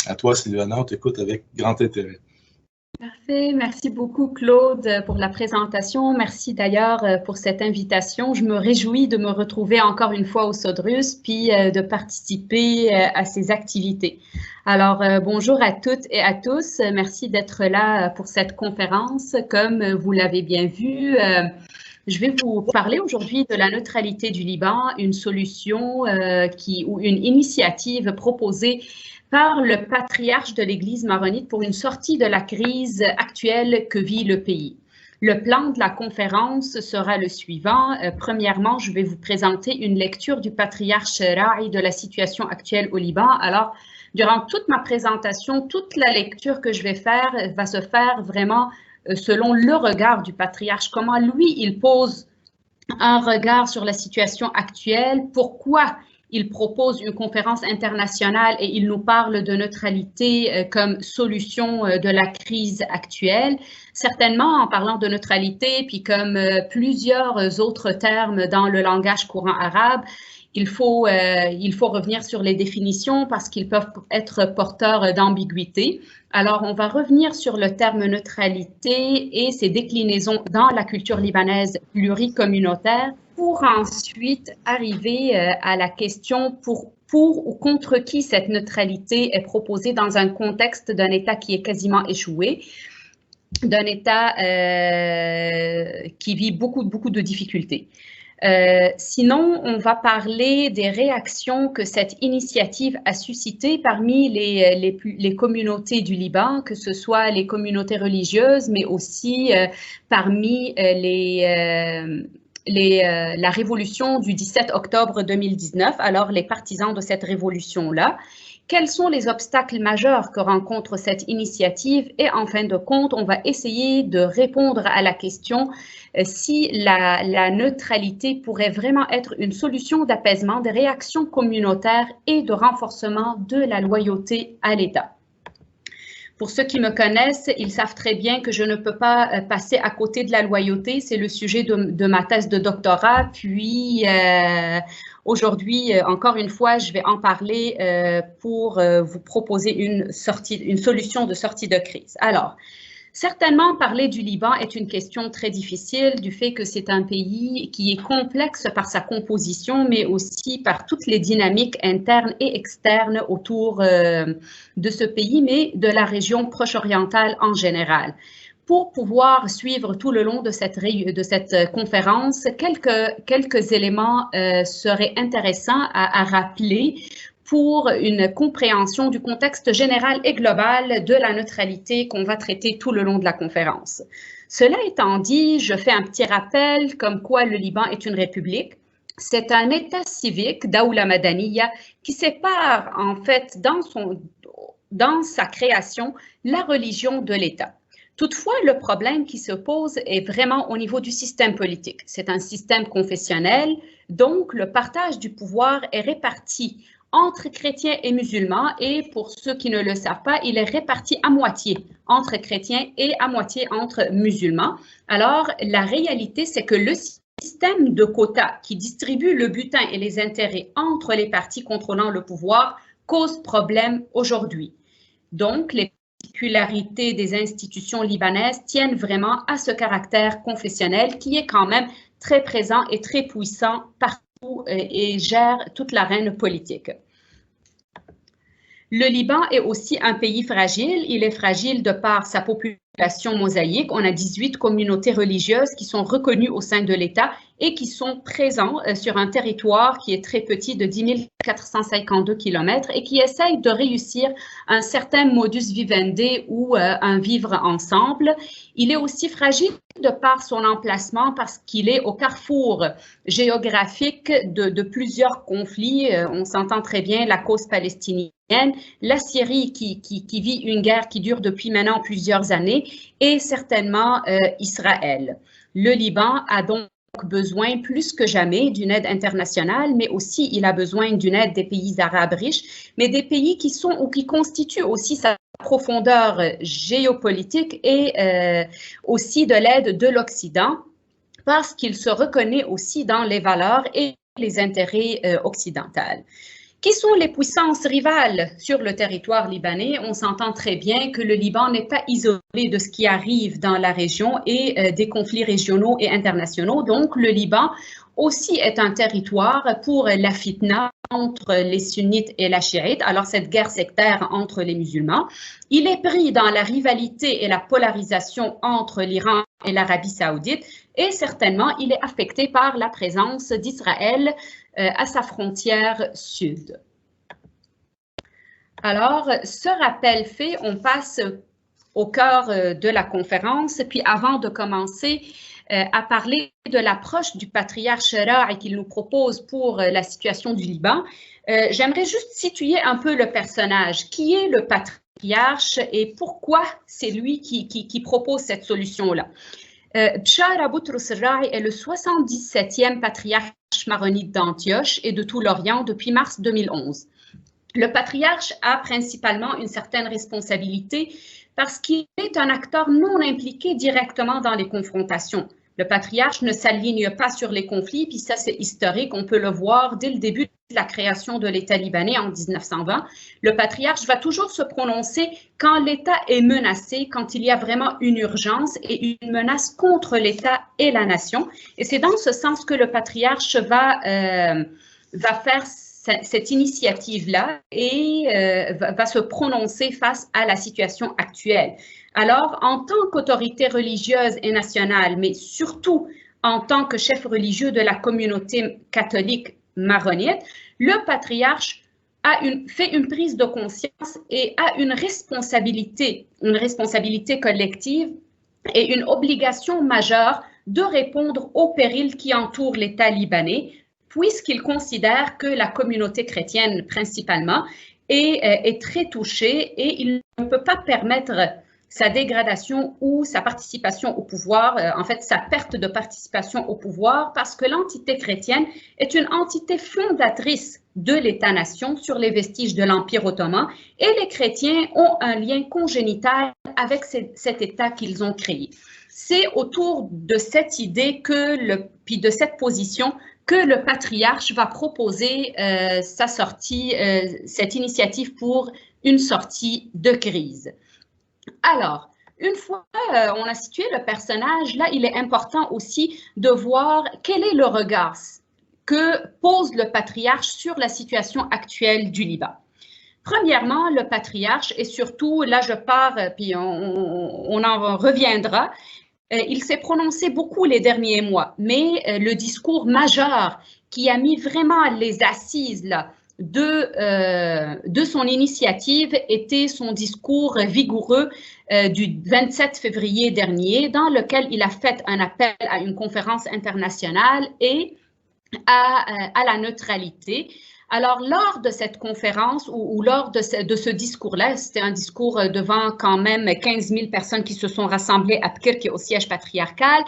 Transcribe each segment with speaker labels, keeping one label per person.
Speaker 1: À toi, Sylvana, on t'écoute avec grand intérêt.
Speaker 2: Parfait. Merci beaucoup, Claude, pour la présentation. Merci d'ailleurs pour cette invitation. Je me réjouis de me retrouver encore une fois au Sodrus, puis de participer à ces activités. Alors, bonjour à toutes et à tous. Merci d'être là pour cette conférence. Comme vous l'avez bien vu, je vais vous parler aujourd'hui de la neutralité du Liban, une solution ou une initiative proposée par le patriarche de l'Église maronite pour une sortie de la crise actuelle que vit le pays. Le plan de la conférence sera le suivant. Premièrement, je vais vous présenter une lecture du patriarche Ra'i de la situation actuelle au Liban. Alors, durant toute ma présentation, toute la lecture que je vais faire va se faire vraiment selon le regard du patriarche, comment lui, il pose un regard sur la situation actuelle, pourquoi il propose une conférence internationale et il nous parle de neutralité comme solution de la crise actuelle. Certainement, en parlant de neutralité, puis comme plusieurs autres termes dans le langage courant arabe, il faut revenir sur les définitions parce qu'ils peuvent être porteurs d'ambiguïté. Alors, on va revenir sur le terme neutralité et ses déclinaisons dans la culture libanaise pluricommunautaire pour ensuite arriver à la question pour ou contre qui cette neutralité est proposée dans un contexte d'un État qui est quasiment échoué, d'un État qui vit beaucoup de difficultés. Sinon, on va parler des réactions que cette initiative a suscitées parmi les communautés du Liban, que ce soit les communautés religieuses, mais aussi parmi la révolution du 17 octobre 2019, alors les partisans de cette révolution-là. Quels sont les obstacles majeurs que rencontre cette initiative? Et en fin de compte, on va essayer de répondre à la question si la neutralité pourrait vraiment être une solution d'apaisement des réactions communautaires et de renforcement de la loyauté à l'État. Pour ceux qui me connaissent, ils savent très bien que je ne peux pas passer à côté de la loyauté. C'est le sujet de ma thèse de doctorat. Puis, aujourd'hui, encore une fois, je vais en parler pour vous proposer une solution de sortie de crise. Alors, certainement, parler du Liban est une question très difficile du fait que c'est un pays qui est complexe par sa composition, mais aussi par toutes les dynamiques internes et externes autour de ce pays, mais de la région proche-orientale en général. Pour pouvoir suivre tout le long de cette conférence, quelques éléments seraient intéressants à rappeler pour une compréhension du contexte général et global de la neutralité qu'on va traiter tout le long de la conférence. Cela étant dit, je fais un petit rappel comme quoi le Liban est une république. C'est un État civique, Daoula Madaniya, qui sépare en fait dans sa création la religion de l'État. Toutefois, le problème qui se pose est vraiment au niveau du système politique. C'est un système confessionnel, donc le partage du pouvoir est réparti entre chrétiens et musulmans, et pour ceux qui ne le savent pas, il est réparti à moitié entre chrétiens et à moitié entre musulmans. Alors, la réalité, c'est que le système de quotas qui distribue le butin et les intérêts entre les partis contrôlant le pouvoir cause problème aujourd'hui. Donc, les particularités des institutions libanaises tiennent vraiment à ce caractère confessionnel qui est quand même très présent et très puissant partout et gère toute l'arène politique. Le Liban est aussi un pays fragile. Il est fragile de par sa population mosaïque. On a 18 communautés religieuses qui sont reconnues au sein de l'État et qui sont présents sur un territoire qui est très petit de 10 452 km et qui essaye de réussir un certain modus vivendi ou un vivre ensemble. Il est aussi fragile de par son emplacement parce qu'il est au carrefour géographique de plusieurs conflits. On s'entend très bien la cause palestinienne, la Syrie qui vit une guerre qui dure depuis maintenant plusieurs années et certainement Israël. Le Liban a donc besoin plus que jamais d'une aide internationale, mais aussi il a besoin d'une aide des pays arabes riches, mais des pays qui sont ou qui constituent aussi sa profondeur géopolitique et aussi de l'aide de l'Occident parce qu'il se reconnaît aussi dans les valeurs et les intérêts occidentaux. Qui sont les puissances rivales sur le territoire libanais? On s'entend très bien que le Liban n'est pas isolé de ce qui arrive dans la région et des conflits régionaux et internationaux. Donc, le Liban aussi est un territoire pour la fitna entre les sunnites et la chiite, alors cette guerre sectaire entre les musulmans. Il est pris dans la rivalité et la polarisation entre l'Iran et l'Arabie saoudite et certainement il est affecté par la présence d'Israël à sa frontière sud. Alors, ce rappel fait, on passe au cœur de la conférence, puis avant de commencer à parler de l'approche du patriarche Ra'i qu'il nous propose pour la situation du Liban, j'aimerais juste situer un peu le personnage. Qui est le patriarche et pourquoi c'est lui qui propose cette solution-là? Bchara Boutros Ra'i est le 77e patriarche maronite d'Antioche et de tout l'Orient depuis mars 2011. Le patriarche a principalement une certaine responsabilité parce qu'il est un acteur non impliqué directement dans les confrontations. Le patriarche ne s'aligne pas sur les conflits, puis ça c'est historique, on peut le voir dès le début de la création de l'État libanais en 1920. Le patriarche va toujours se prononcer quand l'État est menacé, quand il y a vraiment une urgence et une menace contre l'État et la nation. Et c'est dans ce sens que le patriarche va faire cette initiative-là et va se prononcer face à la situation actuelle. Alors, en tant qu'autorité religieuse et nationale, mais surtout en tant que chef religieux de la communauté catholique maronite, le patriarche fait une prise de conscience et a une responsabilité collective et une obligation majeure de répondre aux périls qui entourent l'État libanais, puisqu'il considère que la communauté chrétienne principalement est très touchée et il ne peut pas permettre sa dégradation ou sa participation au pouvoir, en fait sa perte de participation au pouvoir, parce que l'entité chrétienne est une entité fondatrice de l'État-nation sur les vestiges de l'Empire ottoman et les chrétiens ont un lien congénital avec cet État qu'ils ont créé. C'est autour de cette idée puis de cette position que le patriarche va proposer sa sortie, cette initiative pour une sortie de crise. Alors, une fois on a situé le personnage, là, il est important aussi de voir quel est le regard que pose le patriarche sur la situation actuelle du Liban. Premièrement, le patriarche, et surtout, là je pars, puis on en reviendra, il s'est prononcé beaucoup les derniers mois, mais le discours majeur qui a mis vraiment les assises là, de son initiative était son discours vigoureux du 27 février dernier, dans lequel il a fait un appel à une conférence internationale et à la neutralité. Alors, lors de cette conférence ou lors de ce discours-là, c'était un discours devant quand même 15 000 personnes qui se sont rassemblées à Pkirk au siège patriarcal,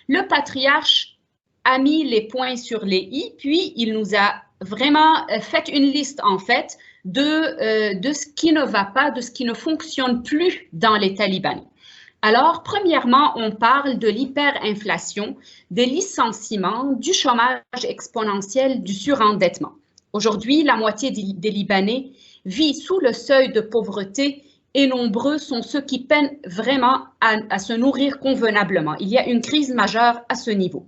Speaker 2: le patriarche a mis les points sur les i, puis il nous a vraiment fait une liste en fait de ce qui ne va pas, de ce qui ne fonctionne plus dans l'État libanais. Alors, premièrement, on parle de l'hyperinflation, des licenciements, du chômage exponentiel, du surendettement. Aujourd'hui, la moitié des Libanais vit sous le seuil de pauvreté et nombreux sont ceux qui peinent vraiment à se nourrir convenablement. Il y a une crise majeure à ce niveau.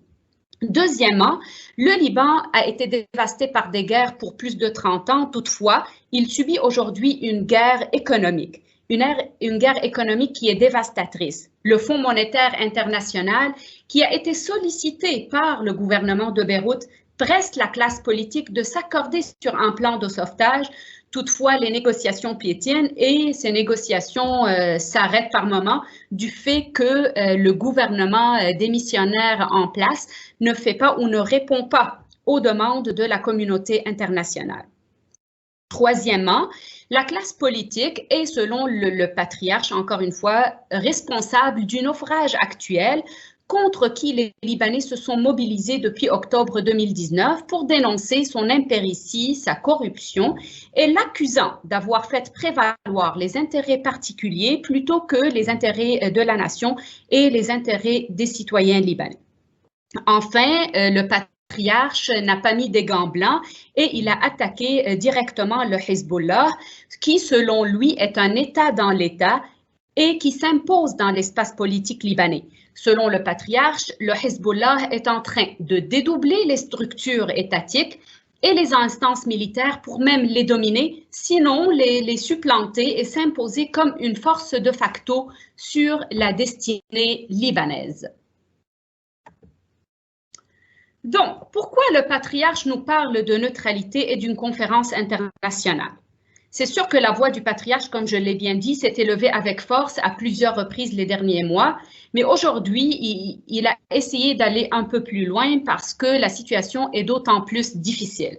Speaker 2: Deuxièmement, le Liban a été dévasté par des guerres pour plus de 30 ans. Toutefois, il subit aujourd'hui une guerre économique. Une guerre économique qui est dévastatrice. Le Fonds monétaire international, qui a été sollicité par le gouvernement de Beyrouth, presse la classe politique de s'accorder sur un plan de sauvetage. Toutefois, les négociations piétinent et ces négociations s'arrêtent par moments du fait que le gouvernement démissionnaire en place ne fait pas ou ne répond pas aux demandes de la communauté internationale. Troisièmement, la classe politique est, selon le patriarche, encore une fois, responsable du naufrage actuel contre qui les Libanais se sont mobilisés depuis octobre 2019 pour dénoncer son impéritie, sa corruption et l'accusant d'avoir fait prévaloir les intérêts particuliers plutôt que les intérêts de la nation et les intérêts des citoyens libanais. Enfin, le patriarche n'a pas mis des gants blancs et il a attaqué directement le Hezbollah, qui selon lui est un État dans l'État et qui s'impose dans l'espace politique libanais. Selon le patriarche, le Hezbollah est en train de dédoubler les structures étatiques et les instances militaires pour même les dominer, sinon les supplanter et s'imposer comme une force de facto sur la destinée libanaise. Donc, pourquoi le patriarche nous parle de neutralité et d'une conférence internationale? C'est sûr que la voix du patriarche, comme je l'ai bien dit, s'est élevée avec force à plusieurs reprises les derniers mois, mais aujourd'hui, il a essayé d'aller un peu plus loin parce que la situation est d'autant plus difficile.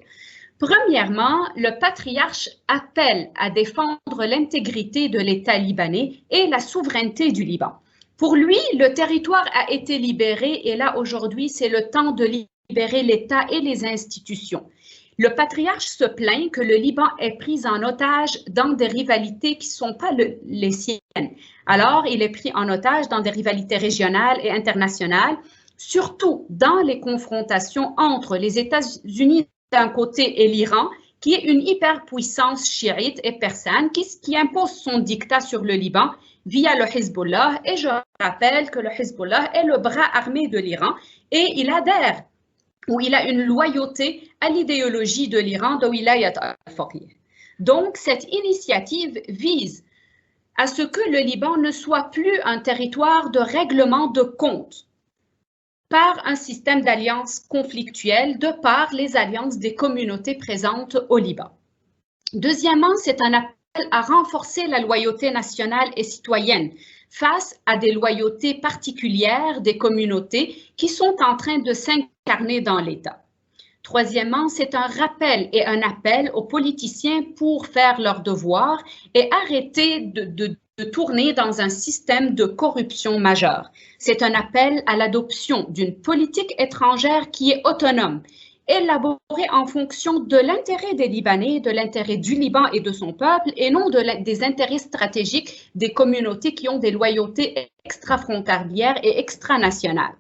Speaker 2: Premièrement, le patriarche appelle à défendre l'intégrité de l'État libanais et la souveraineté du Liban. Pour lui, le territoire a été libéré et là, aujourd'hui, c'est le temps de libérer l'État et les institutions. Le patriarche se plaint que le Liban est pris en otage dans des rivalités qui ne sont pas les siennes. Alors, il est pris en otage dans des rivalités régionales et internationales, surtout dans les confrontations entre les États-Unis d'un côté et l'Iran, qui est une hyperpuissance chiite et persane qui impose son diktat sur le Liban via le Hezbollah. Et je rappelle que le Hezbollah est le bras armé de l'Iran et il adhère où il a une loyauté à l'idéologie de l'Iran de Wilayat al-Faqih. Donc, cette initiative vise à ce que le Liban ne soit plus un territoire de règlement de compte par un système d'alliances conflictuelles de par les alliances des communautés présentes au Liban. Deuxièmement, c'est un appel à renforcer la loyauté nationale et citoyenne face à des loyautés particulières des communautés qui sont en train de s'incarner dans l'État. Troisièmement, c'est un rappel et un appel aux politiciens pour faire leur devoir et arrêter de tourner dans un système de corruption majeure. C'est un appel à l'adoption d'une politique étrangère qui est autonome, élaborée en fonction de l'intérêt des Libanais, de l'intérêt du Liban et de son peuple, et non des intérêts stratégiques des communautés qui ont des loyautés extrafrontalières et extranationales.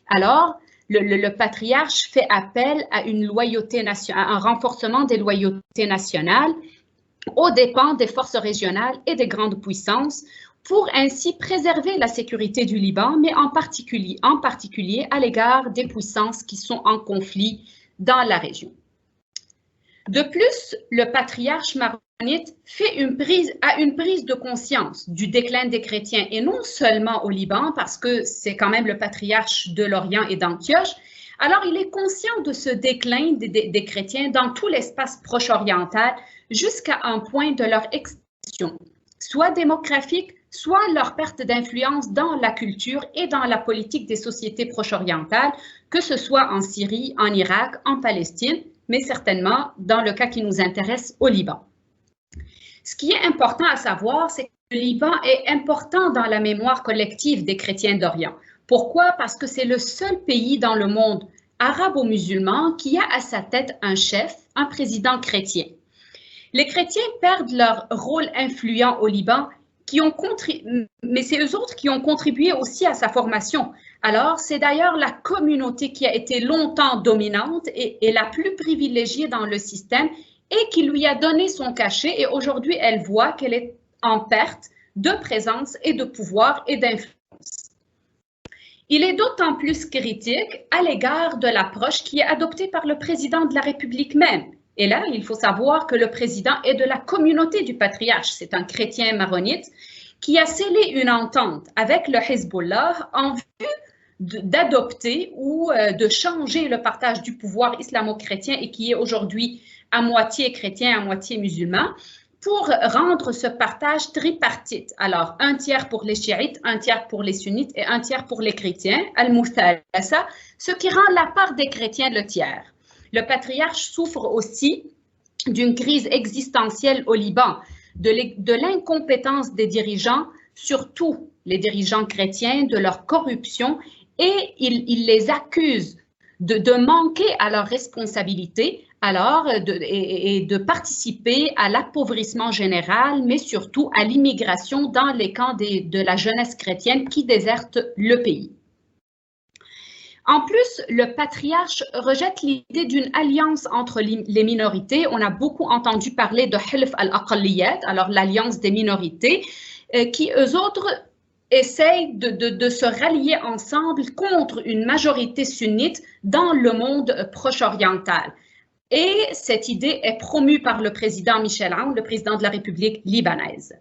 Speaker 2: Alors, le patriarche fait appel à une loyauté nationale, à un renforcement des loyautés nationales aux dépens des forces régionales et des grandes puissances pour ainsi préserver la sécurité du Liban, mais en particulier à l'égard des puissances qui sont en conflit dans la région. De plus, le patriarche maronite a une prise de conscience du déclin des chrétiens, et non seulement au Liban, parce que c'est quand même le patriarche de l'Orient et d'Antioche. Alors, il est conscient de ce déclin des chrétiens dans tout l'espace proche-oriental jusqu'à un point de leur extinction, soit démographique, soit leur perte d'influence dans la culture et dans la politique des sociétés proche-orientales, que ce soit en Syrie, en Irak, en Palestine, mais certainement dans le cas qui nous intéresse au Liban. Ce qui est important à savoir, c'est que le Liban est important dans la mémoire collective des chrétiens d'Orient. Pourquoi? Parce que c'est le seul pays dans le monde arabo-musulman qui a à sa tête un chef, un président chrétien. Les chrétiens perdent leur rôle influent au Liban, mais c'est eux autres qui ont contribué aussi à sa formation. Alors, c'est d'ailleurs la communauté qui a été longtemps dominante et la plus privilégiée dans le système et qui lui a donné son cachet, et aujourd'hui, elle voit qu'elle est en perte de présence et de pouvoir et d'influence. Il est d'autant plus critique à l'égard de l'approche qui est adoptée par le président de la République même. Et là, il faut savoir que le président est de la communauté du patriarche. C'est un chrétien maronite qui a scellé une entente avec le Hezbollah en vue d'adopter ou de changer le partage du pouvoir islamo-chrétien et qui est aujourd'hui à moitié chrétien, à moitié musulman, pour rendre ce partage tripartite. Alors, un tiers pour les chiites, un tiers pour les sunnites et un tiers pour les chrétiens, al-muthalasa, ce qui rend la part des chrétiens le tiers. Le patriarche souffre aussi d'une crise existentielle au Liban, de l'incompétence des dirigeants, surtout les dirigeants chrétiens, de leur corruption, et il les accuse de manquer à leurs responsabilités, et de participer à l'appauvrissement général, mais surtout à l'immigration dans les camps de la jeunesse chrétienne qui déserte le pays. En plus, le patriarche rejette l'idée d'une alliance entre les minorités. On a beaucoup entendu parler de Hilf al-Aqalliyat, alors l'alliance des minorités, qui eux autres essayent de se rallier ensemble contre une majorité sunnite dans le monde proche-oriental. Et cette idée est promue par le président Michel Aoun, le président de la République libanaise.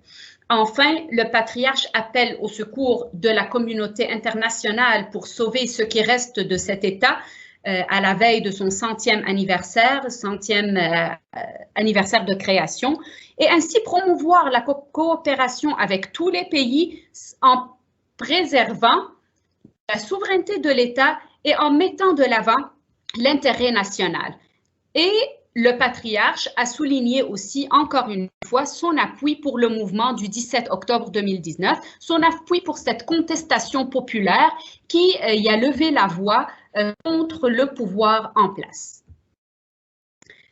Speaker 2: Enfin, le patriarche appelle au secours de la communauté internationale pour sauver ce qui reste de cet État à la veille de son 100e anniversaire, 100e anniversaire de création, et ainsi promouvoir la coopération avec tous les pays en préservant la souveraineté de l'État et en mettant de l'avant l'intérêt national. Et le patriarche a souligné aussi, encore une fois, son appui pour le mouvement du 17 octobre 2019, son appui pour cette contestation populaire qui y a levé la voix contre le pouvoir en place.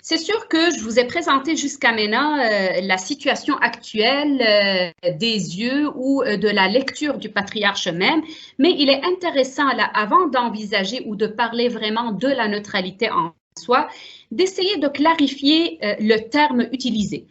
Speaker 2: C'est sûr que je vous ai présenté jusqu'à maintenant la situation actuelle des yeux ou de la lecture du patriarche même, mais il est intéressant, là, avant d'envisager ou de parler vraiment de la neutralité en soi, d'essayer de clarifier le terme utilisé.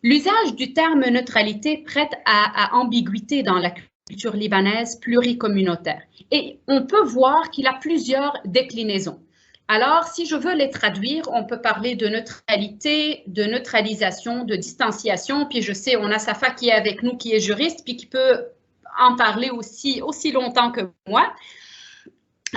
Speaker 2: L'usage du terme neutralité prête à ambiguïté dans la culture libanaise pluricommunautaire. Et on peut voir qu'il a plusieurs déclinaisons. Alors, si je veux les traduire, on peut parler de neutralité, de neutralisation, de distanciation. Puis je sais, on a Safa qui est avec nous, qui est juriste, puis qui peut en parler aussi longtemps que moi.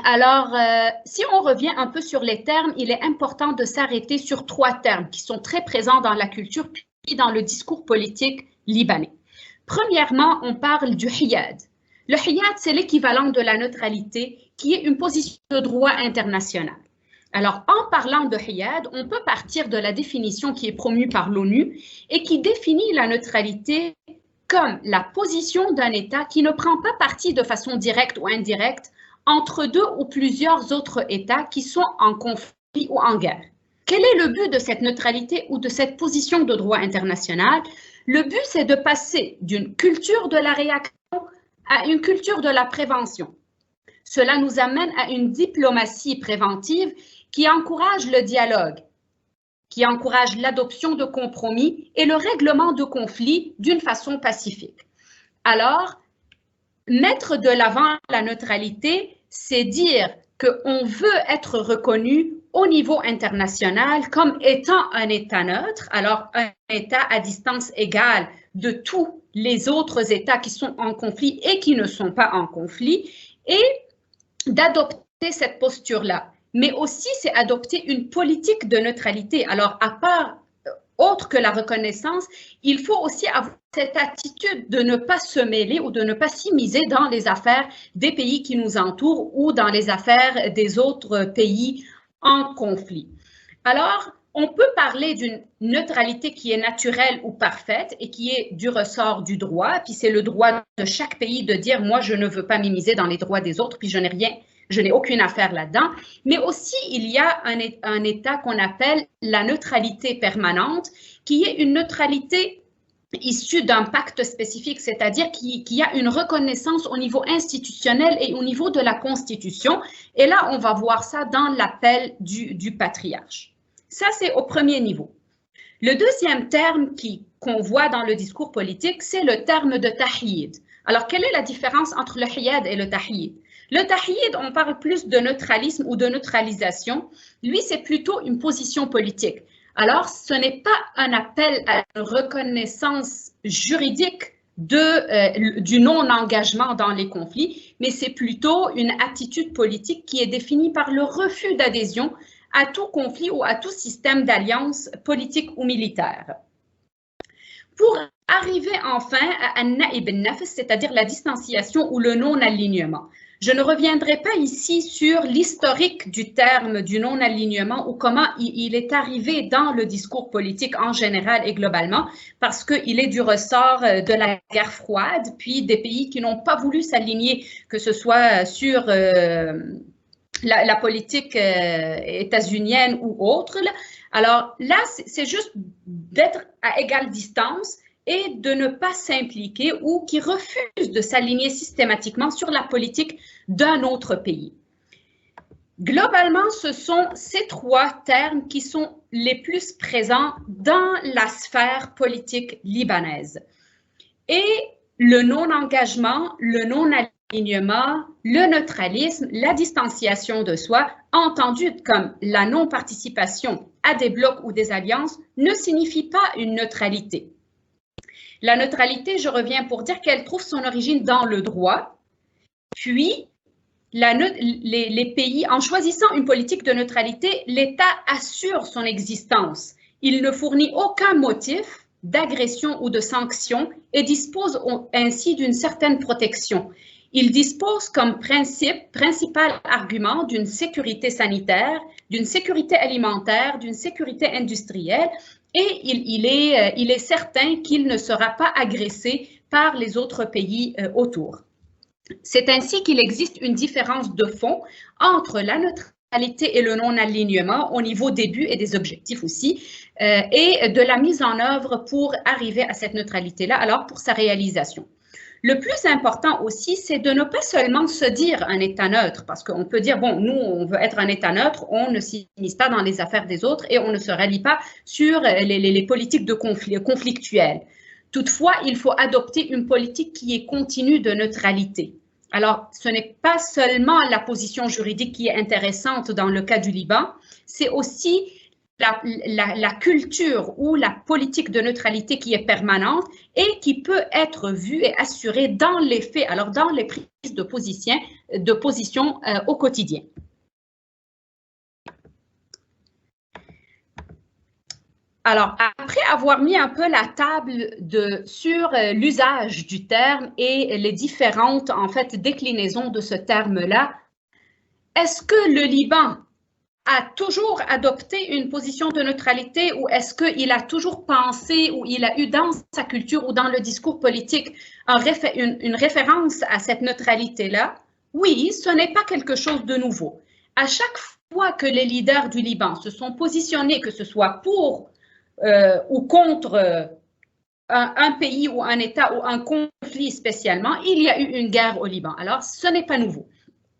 Speaker 2: Alors, si on revient un peu sur les termes, il est important de s'arrêter sur 3 termes qui sont très présents dans la culture puis dans le discours politique libanais. Premièrement, on parle du hiyad. Le hiyad, c'est l'équivalent de la neutralité, qui est une position de droit international. Alors, en parlant de hiyad, on peut partir de la définition qui est promue par l'ONU et qui définit la neutralité comme la position d'un État qui ne prend pas parti de façon directe ou indirecte entre 2 ou plusieurs autres États qui sont en conflit ou en guerre. Quel est le but de cette neutralité ou de cette position de droit international? Le but, c'est de passer d'une culture de la réaction à une culture de la prévention. Cela nous amène à une diplomatie préventive qui encourage le dialogue, qui encourage l'adoption de compromis et le règlement de conflits d'une façon pacifique. Alors, mettre de l'avant la neutralité, c'est dire qu'on veut être reconnu au niveau international comme étant un État neutre, alors un État à distance égale de tous les autres États qui sont en conflit et qui ne sont pas en conflit, et d'adopter cette posture-là. Mais aussi, c'est adopter une politique de neutralité. Alors, à part autre que la reconnaissance, il faut aussi avoir cette attitude de ne pas se mêler ou de ne pas s'immiscer dans les affaires des pays qui nous entourent ou dans les affaires des autres pays en conflit. Alors, on peut parler d'une neutralité qui est naturelle ou parfaite et qui est du ressort du droit, puis c'est le droit de chaque pays de dire « moi, je ne veux pas m'immiscer dans les droits des autres, puis je n'ai aucune affaire là-dedans ». Mais aussi, il y a un état qu'on appelle la neutralité permanente, qui est une neutralité issue d'un pacte spécifique, c'est-à-dire qui a une reconnaissance au niveau institutionnel et au niveau de la Constitution. Et là, on va voir ça dans l'appel du patriarche. Ça, c'est au premier niveau. Le deuxième terme qu'on voit dans le discours politique, c'est le terme de tahyid. Alors, quelle est la différence entre le hiyad et le tahyid? Le tahyid, on parle plus de neutralisme ou de neutralisation. Lui, c'est plutôt une position politique. Alors, ce n'est pas un appel à une reconnaissance juridique du non-engagement dans les conflits, mais c'est plutôt une attitude politique qui est définie par le refus d'adhésion à tout conflit ou à tout système d'alliance politique ou militaire. Pour arriver enfin à an-na'ib an-nafs, c'est-à-dire la distanciation ou le non-alignement. Je ne reviendrai pas ici sur l'historique du terme du non-alignement ou comment il est arrivé dans le discours politique en général et globalement, parce qu'il est du ressort de la guerre froide, puis des pays qui n'ont pas voulu s'aligner, que ce soit sur la politique états-unienne ou autre. Alors là, c'est juste d'être à égale distance et de ne pas s'impliquer ou qui refusent de s'aligner systématiquement sur la politique d'un autre pays. Globalement, ce sont ces trois termes qui sont les plus présents dans la sphère politique libanaise. Et le non-engagement, le non-alignement, le neutralisme, la distanciation de soi, entendu comme la non-participation à des blocs ou des alliances, ne signifie pas une neutralité. La neutralité, je reviens pour dire qu'elle trouve son origine dans le droit, puis les pays, en choisissant une politique de neutralité, l'État assure son existence. Il ne fournit aucun motif d'agression ou de sanction et dispose ainsi d'une certaine protection. Il dispose comme principal argument d'une sécurité sanitaire, d'une sécurité alimentaire, d'une sécurité industrielle et il est certain qu'il ne sera pas agressé par les autres pays autour. C'est ainsi qu'il existe une différence de fond entre la neutralité et le non-alignement au niveau des buts et des objectifs aussi, et de la mise en œuvre pour arriver à cette neutralité-là, alors pour sa réalisation. Le plus important aussi, c'est de ne pas seulement se dire un État neutre, parce qu'on peut dire, bon, nous, on veut être un État neutre, on ne s'immisce pas dans les affaires des autres et on ne se rallie pas sur les politiques de conflictuelles. Toutefois, il faut adopter une politique qui est continue de neutralité. Alors, ce n'est pas seulement la position juridique qui est intéressante dans le cas du Liban, c'est aussi la culture ou la politique de neutralité qui est permanente et qui peut être vue et assurée dans les faits, alors dans les prises de position au quotidien. Alors, après avoir mis un peu la table sur l'usage du terme et les différentes, en fait, déclinaisons de ce terme-là, est-ce que le Liban a toujours adopté une position de neutralité ou est-ce qu'il a toujours pensé ou il a eu dans sa culture ou dans le discours politique une référence à cette neutralité-là? Oui, ce n'est pas quelque chose de nouveau. À chaque fois que les leaders du Liban se sont positionnés, que ce soit pour ou contre un pays ou un État ou un conflit spécialement, il y a eu une guerre au Liban. Alors, ce n'est pas nouveau.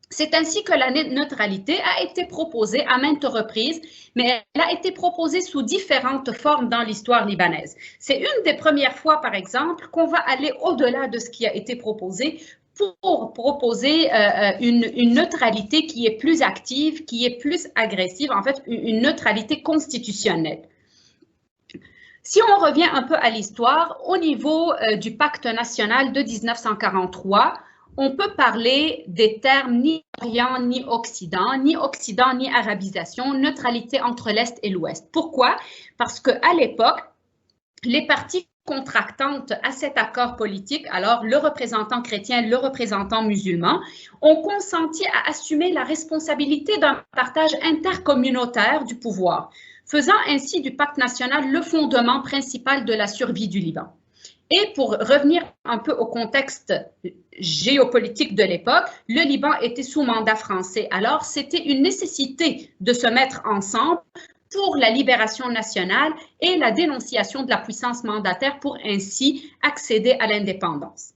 Speaker 2: C'est ainsi que la neutralité a été proposée à maintes reprises, mais elle a été proposée sous différentes formes dans l'histoire libanaise. C'est une des premières fois, par exemple, qu'on va aller au-delà de ce qui a été proposé pour proposer une neutralité qui est plus active, qui est plus agressive, en fait, une neutralité constitutionnelle. Si on revient un peu à l'histoire, au niveau du pacte national de 1943, on peut parler des termes ni Orient ni Occident ni arabisation, neutralité entre l'Est et l'Ouest. Pourquoi? Parce qu'à l'époque, les parties contractantes à cet accord politique, alors le représentant chrétien, le représentant musulman, ont consenti à assumer la responsabilité d'un partage intercommunautaire du pouvoir, faisant ainsi du pacte national le fondement principal de la survie du Liban. Et pour revenir un peu au contexte géopolitique de l'époque, le Liban était sous mandat français. Alors, c'était une nécessité de se mettre ensemble pour la libération nationale et la dénonciation de la puissance mandataire pour ainsi accéder à l'indépendance.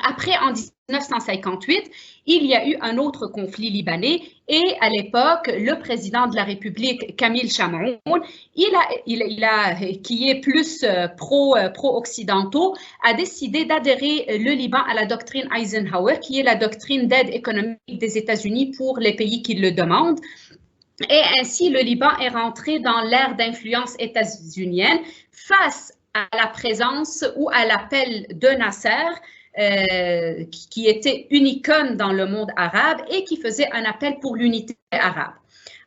Speaker 2: Après, en 1958, il y a eu un autre conflit libanais et à l'époque, le président de la République, Camille Chamoun, qui est plus pro-occidentaux, a décidé d'adhérer le Liban à la doctrine Eisenhower, qui est la doctrine d'aide économique des États-Unis pour les pays qui le demandent. Et ainsi, le Liban est rentré dans l'ère d'influence états-unienne face à la présence ou à l'appel de Nasser, qui était une icône dans le monde arabe et qui faisait un appel pour l'unité arabe.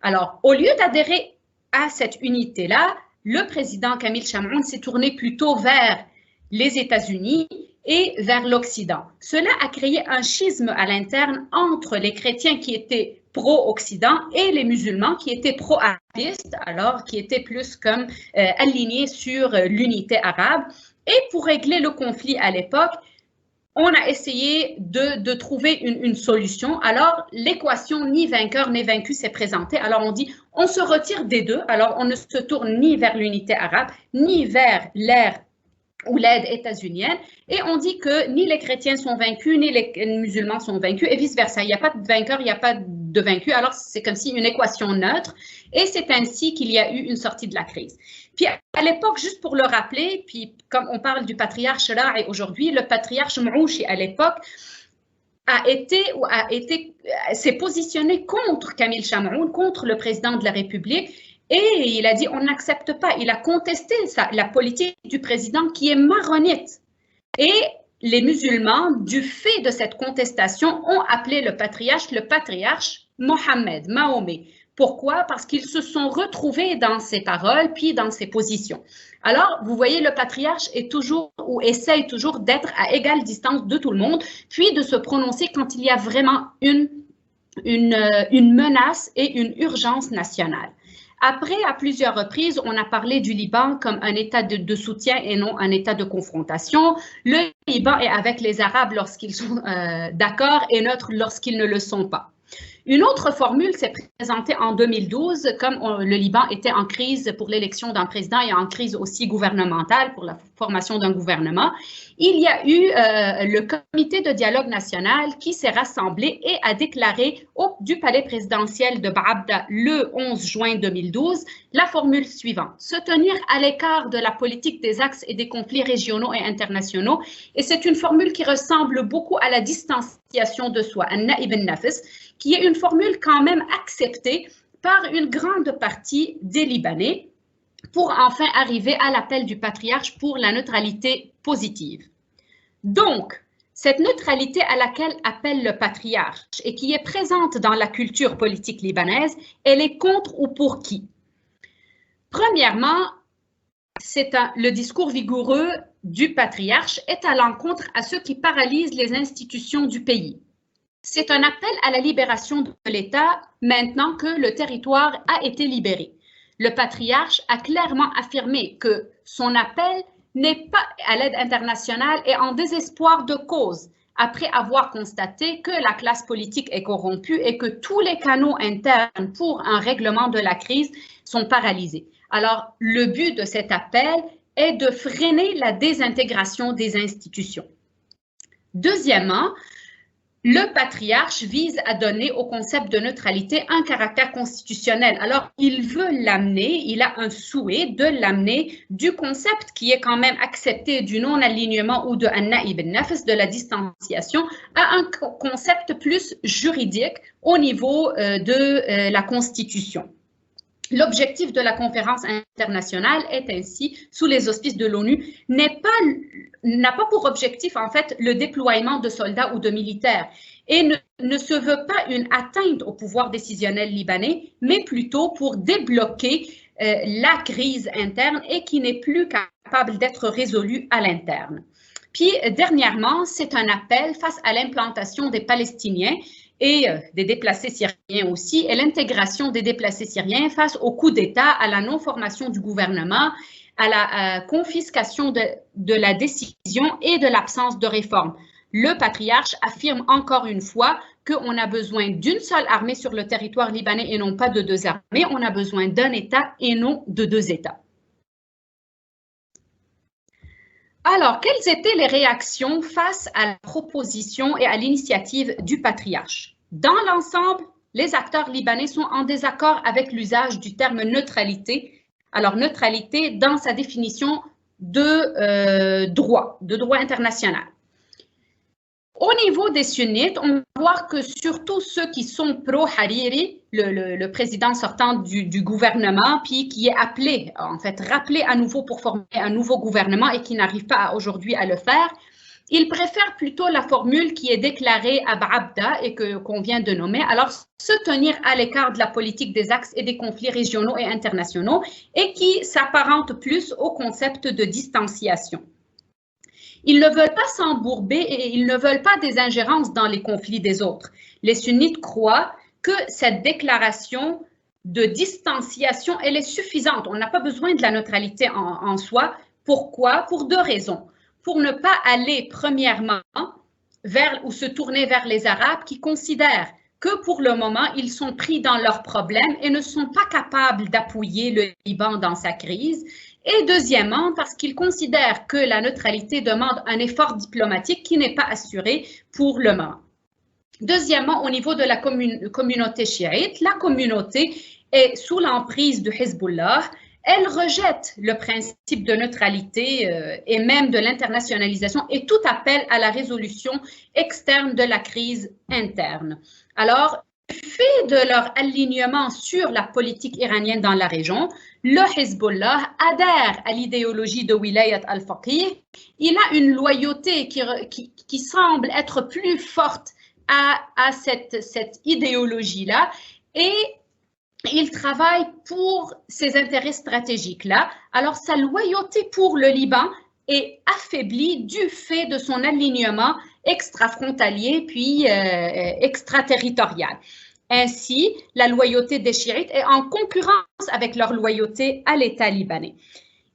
Speaker 2: Alors, au lieu d'adhérer à cette unité-là, le président Camille Chamoun s'est tourné plutôt vers les États-Unis et vers l'Occident. Cela a créé un schisme à l'interne entre les chrétiens qui étaient pro-Occident et les musulmans qui étaient pro-arabistes, alors qui étaient plus comme alignés sur l'unité arabe. Et pour régler le conflit à l'époque, on a essayé de trouver une solution. Alors, l'équation ni vainqueur ni vaincu s'est présentée. Alors, on dit, on se retire des deux. Alors, on ne se tourne ni vers l'unité arabe, ni vers l'ère ou l'aide états-unienne. Et on dit que ni les chrétiens sont vaincus, ni les musulmans sont vaincus, et vice-versa. Il n'y a pas de vainqueur, il n'y a pas de vaincu. Alors, c'est comme si une équation neutre et c'est ainsi qu'il y a eu une sortie de la crise. Puis, à l'époque, juste pour le rappeler, puis comme on parle du patriarche Ra'i aujourd'hui, le patriarche Mouchi à l'époque s'est positionné contre Camille Chamoun, contre le président de la République, et il a dit on n'accepte pas. Il a contesté la politique du président qui est maronite. Et les musulmans, du fait de cette contestation, ont appelé le patriarche Mohammed, Mahomet. Pourquoi? Parce qu'ils se sont retrouvés dans ses paroles, puis dans ses positions. Alors, vous voyez, le patriarche est toujours, ou essaye toujours d'être à égale distance de tout le monde, puis de se prononcer quand il y a vraiment une menace et une urgence nationale. Après, à plusieurs reprises, on a parlé du Liban comme un état de soutien et non un état de confrontation. Le Liban est avec les Arabes lorsqu'ils sont d'accord et neutre lorsqu'ils ne le sont pas. Une autre formule s'est présentée en 2012, comme le Liban était en crise pour l'élection d'un président et en crise aussi gouvernementale pour la formation d'un gouvernement. Il y a eu le comité de dialogue national qui s'est rassemblé et a déclaré du palais présidentiel de Baabda le 11 juin 2012 la formule suivante: se tenir à l'écart de la politique des axes et des conflits régionaux et internationaux. Et c'est une formule qui ressemble beaucoup à la distanciation de soi, un naïb al-nafs, qui est une formule quand même acceptée par une grande partie des Libanais pour enfin arriver à l'appel du patriarche pour la neutralité positive. Donc, cette neutralité à laquelle appelle le patriarche et qui est présente dans la culture politique libanaise, elle est contre ou pour qui? Premièrement, le discours vigoureux du patriarche est à l'encontre à ceux qui paralysent les institutions du pays. C'est un appel à la libération de l'État maintenant que le territoire a été libéré. Le patriarche a clairement affirmé que son appel n'est pas à l'aide internationale et en désespoir de cause, après avoir constaté que la classe politique est corrompue et que tous les canaux internes pour un règlement de la crise sont paralysés. Alors, le but de cet appel est de freiner la désintégration des institutions. Deuxièmement, le patriarche vise à donner au concept de neutralité un caractère constitutionnel. Alors, il veut l'amener, il a un souhait de l'amener du concept qui est quand même accepté du non-alignement ou de an-naïb al-nafs, de la distanciation, à un concept plus juridique au niveau de la Constitution. L'objectif de la conférence internationale est ainsi, sous les auspices de l'ONU, n'a pas pour objectif en fait le déploiement de soldats ou de militaires et ne se veut pas une atteinte au pouvoir décisionnel libanais, mais plutôt pour débloquer la crise interne et qui n'est plus capable d'être résolue à l'interne. Puis, dernièrement, c'est un appel face à l'implantation des Palestiniens et des déplacés syriens aussi, et l'intégration des déplacés syriens face au coup d'État, à la non-formation du gouvernement, à la confiscation de la décision et de l'absence de réforme. Le patriarche affirme encore une fois qu'on a besoin d'une seule armée sur le territoire libanais et non pas de deux armées. On a besoin d'un État et non de deux États. Alors, quelles étaient les réactions face à la proposition et à l'initiative du patriarche? Dans l'ensemble, les acteurs libanais sont en désaccord avec l'usage du terme neutralité. Alors, neutralité dans sa définition de droit international. Au niveau des sunnites, on va voir que surtout ceux qui sont pro-Hariri, le président sortant du gouvernement, puis qui est appelé, en fait, rappelé à nouveau pour former un nouveau gouvernement et qui n'arrive pas aujourd'hui à le faire, ils préfèrent plutôt la formule qui est déclarée à Baabda et qu'on vient de nommer, alors se tenir à l'écart de la politique des axes et des conflits régionaux et internationaux et qui s'apparente plus au concept de distanciation. Ils ne veulent pas s'embourber et ils ne veulent pas des ingérences dans les conflits des autres. Les sunnites croient que cette déclaration de distanciation, elle est suffisante. On n'a pas besoin de la neutralité en soi. Pourquoi? Pour deux raisons. Pour ne pas aller premièrement vers ou se tourner vers les Arabes qui considèrent que pour le moment, ils sont pris dans leurs problèmes et ne sont pas capables d'appuyer le Liban dans sa crise. Et deuxièmement, parce qu'ils considèrent que la neutralité demande un effort diplomatique qui n'est pas assuré pour le moment. Deuxièmement, au niveau de la communauté chiite, la communauté est sous l'emprise du Hezbollah. Elle rejette le principe de neutralité et même de l'internationalisation et tout appel à la résolution externe de la crise interne. Alors, du fait de leur alignement sur la politique iranienne dans la région, le Hezbollah adhère à l'idéologie de Wilayat al-Faqih. Il a une loyauté qui semble être plus forte à cette idéologie-là et il travaille pour ses intérêts stratégiques-là. Alors, sa loyauté pour le Liban est affaiblie du fait de son alignement extrafrontalier puis extraterritorial. Ainsi, la loyauté des chiites est en concurrence avec leur loyauté à l'État libanais.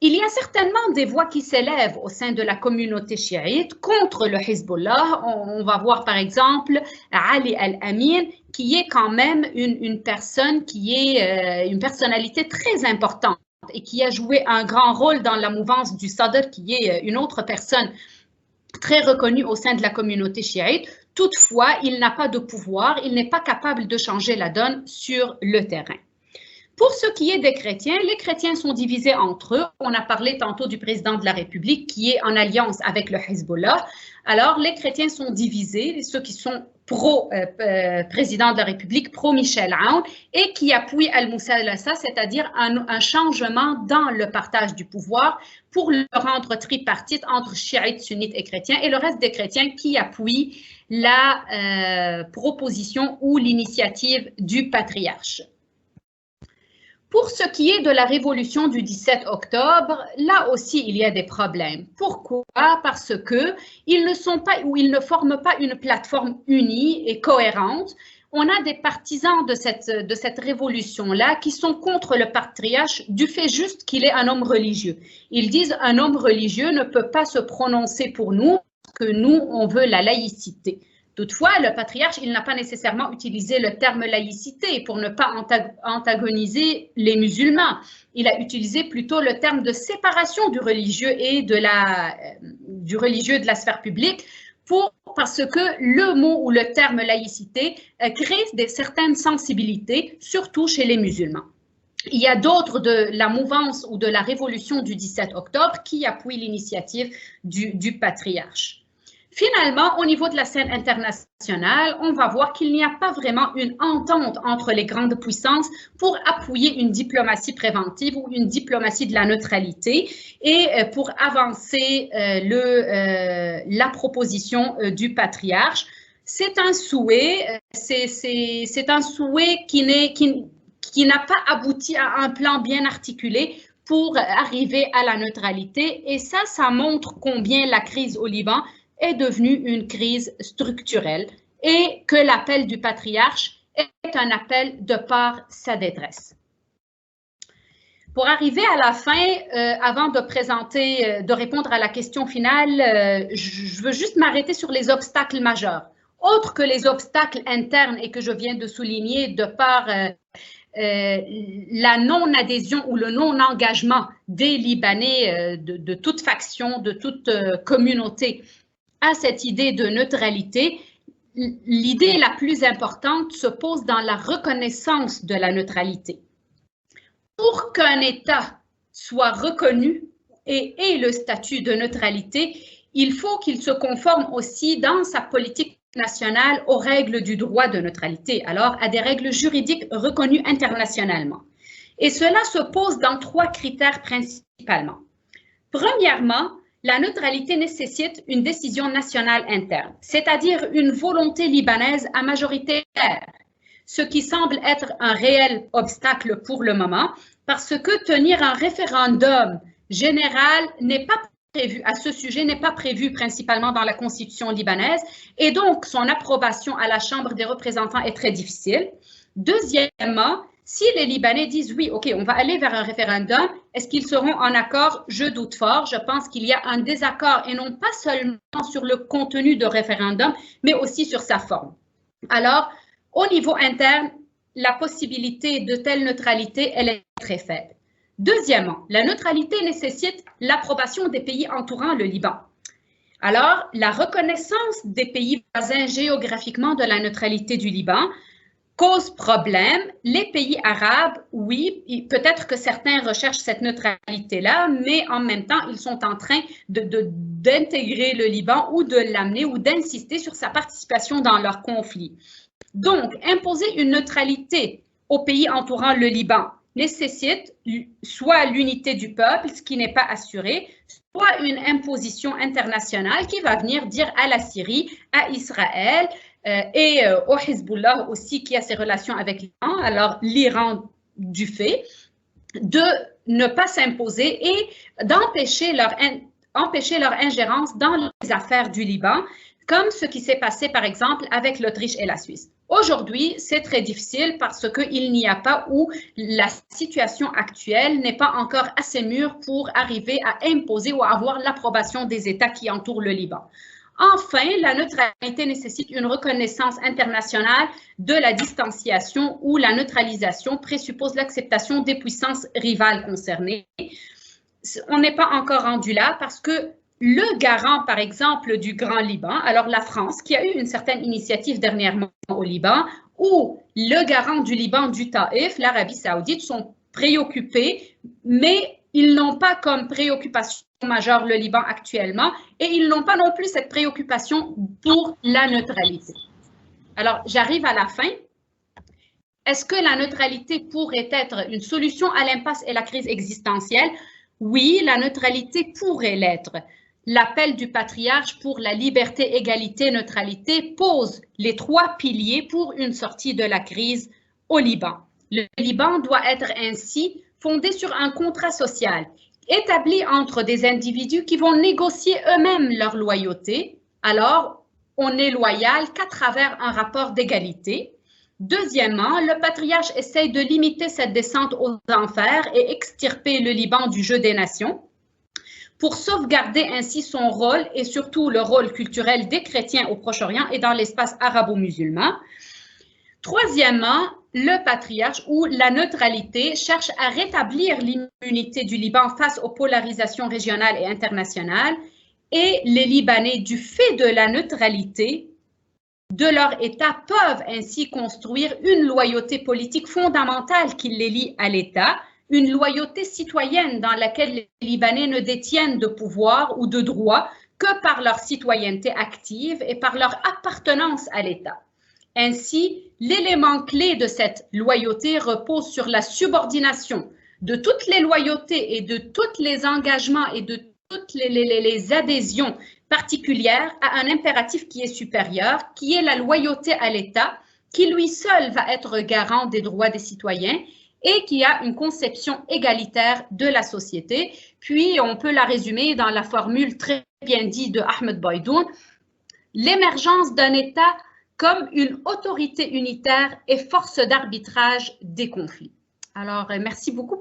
Speaker 2: Il y a certainement des voix qui s'élèvent au sein de la communauté chiite contre le Hezbollah. On va voir par exemple Ali Al-Amin, qui est quand même une personne qui est une personnalité très importante et qui a joué un grand rôle dans la mouvance du Sadr, qui est une autre personne très reconnue au sein de la communauté chiite. Toutefois, il n'a pas de pouvoir, il n'est pas capable de changer la donne sur le terrain. Pour ce qui est des chrétiens, les chrétiens sont divisés entre eux. On a parlé tantôt du président de la République qui est en alliance avec le Hezbollah. Alors, les chrétiens sont divisés, ceux qui sont pro-président de la République, pro-Michel Aoun, et qui appuient Al-Musalasa, c'est-à-dire un changement dans le partage du pouvoir pour le rendre tripartite entre chiites, sunnites et chrétiens, et le reste des chrétiens qui appuient la proposition ou l'initiative du patriarche. Pour ce qui est de la révolution du 17 octobre, là aussi, il y a des problèmes. Pourquoi? Parce qu'ils ne sont pas ou ils ne forment pas une plateforme unie et cohérente. On a des partisans de cette révolution-là qui sont contre le patriarche du fait juste qu'il est un homme religieux. Ils disent un homme religieux ne peut pas se prononcer pour nous, que nous, on veut la laïcité. Toutefois, le patriarche, il n'a pas nécessairement utilisé le terme laïcité pour ne pas antagoniser les musulmans. Il a utilisé plutôt le terme de séparation du religieux et de la sphère publique parce que le mot ou le terme laïcité crée certaines sensibilités, surtout chez les musulmans. Il y a d'autres de la mouvance ou de la révolution du 17 octobre qui appuient l'initiative du patriarche. Finalement, au niveau de la scène internationale, on va voir qu'il n'y a pas vraiment une entente entre les grandes puissances pour appuyer une diplomatie préventive ou une diplomatie de la neutralité et pour avancer la proposition du patriarche. C'est un souhait, c'est un souhait qui n'a pas abouti à un plan bien articulé pour arriver à la neutralité et ça montre combien la crise au Liban est devenue une crise structurelle et que l'appel du patriarche est un appel de par sa détresse. Pour arriver à la fin, avant de répondre à la question finale, je veux juste m'arrêter sur les obstacles majeurs. Autres que les obstacles internes et que je viens de souligner de par la non-adhésion ou le non-engagement des Libanais de toute faction, de toute communauté à cette idée de neutralité, l'idée la plus importante se pose dans la reconnaissance de la neutralité. Pour qu'un État soit reconnu et ait le statut de neutralité, il faut qu'il se conforme aussi dans sa politique nationale aux règles du droit de neutralité, alors à des règles juridiques reconnues internationalement. Et cela se pose dans 3 critères principalement. Premièrement, la neutralité nécessite une décision nationale interne, c'est-à-dire une volonté libanaise à majorité, ce qui semble être un réel obstacle pour le moment, parce que tenir un référendum général n'est pas prévu, à ce sujet n'est pas prévu principalement dans la constitution libanaise, et donc son approbation à la Chambre des représentants est très difficile. Deuxièmement, si les Libanais disent oui, ok, on va aller vers un référendum, est-ce qu'ils seront en accord? Je doute fort. Je pense qu'il y a un désaccord et non pas seulement sur le contenu de référendum, mais aussi sur sa forme. Alors, au niveau interne, la possibilité de telle neutralité, elle est très faible. Deuxièmement, la neutralité nécessite l'approbation des pays entourant le Liban. Alors, la reconnaissance des pays voisins géographiquement de la neutralité du Liban cause problème. Les pays arabes, oui, peut-être que certains recherchent cette neutralité-là, mais en même temps, ils sont en train d'intégrer le Liban ou de l'amener ou d'insister sur sa participation dans leur conflit. Donc, imposer une neutralité aux pays entourant le Liban nécessite soit l'unité du peuple, ce qui n'est pas assuré, soit une imposition internationale qui va venir dire à la Syrie, à Israël et au Hezbollah aussi qui a ses relations avec l'Iran, alors l'Iran du fait, de ne pas s'imposer et d'empêcher leur ingérence dans les affaires du Liban, comme ce qui s'est passé par exemple avec l'Autriche et la Suisse. Aujourd'hui, c'est très difficile parce qu'il n'y a pas ou la situation actuelle n'est pas encore assez mûre pour arriver à imposer ou à avoir l'approbation des États qui entourent le Liban. Enfin, la neutralité nécessite une reconnaissance internationale de la distanciation où la neutralisation présuppose l'acceptation des puissances rivales concernées. On n'est pas encore rendu là parce que le garant, par exemple, du Grand Liban, alors la France, qui a eu une certaine initiative dernièrement au Liban, ou le garant du Liban du Taïf, l'Arabie saoudite, sont préoccupés, mais ils n'ont pas comme préoccupation majeure le Liban actuellement, et ils n'ont pas non plus cette préoccupation pour la neutralité. Alors, j'arrive à la fin. Est-ce que la neutralité pourrait être une solution à l'impasse et la crise existentielle? Oui, la neutralité pourrait l'être. L'appel du patriarche pour la liberté, égalité, neutralité pose les 3 piliers pour une sortie de la crise au Liban. Le Liban doit être ainsi fondé sur un contrat social établi entre des individus qui vont négocier eux-mêmes leur loyauté. Alors, on est loyal qu'à travers un rapport d'égalité. Deuxièmement, le patriarche essaye de limiter cette descente aux enfers et extirper le Liban du jeu des nations pour sauvegarder ainsi son rôle et surtout le rôle culturel des chrétiens au Proche-Orient et dans l'espace arabo-musulman. Troisièmement, le patriarche ou la neutralité cherche à rétablir l'immunité du Liban face aux polarisations régionales et internationales et les Libanais, du fait de la neutralité de leur État, peuvent ainsi construire une loyauté politique fondamentale qui les lie à l'État, une loyauté citoyenne dans laquelle les Libanais ne détiennent de pouvoir ou de droit que par leur citoyenneté active et par leur appartenance à l'État. Ainsi, l'élément clé de cette loyauté repose sur la subordination de toutes les loyautés et de tous les engagements et de toutes les adhésions particulières à un impératif qui est supérieur, qui est la loyauté à l'État, qui lui seul va être garant des droits des citoyens et qui a une conception égalitaire de la société. Puis, on peut la résumer dans la formule très bien dite de Ahmed Baidoun, l'émergence d'un État comme une autorité unitaire et force d'arbitrage des conflits. Alors, merci beaucoup.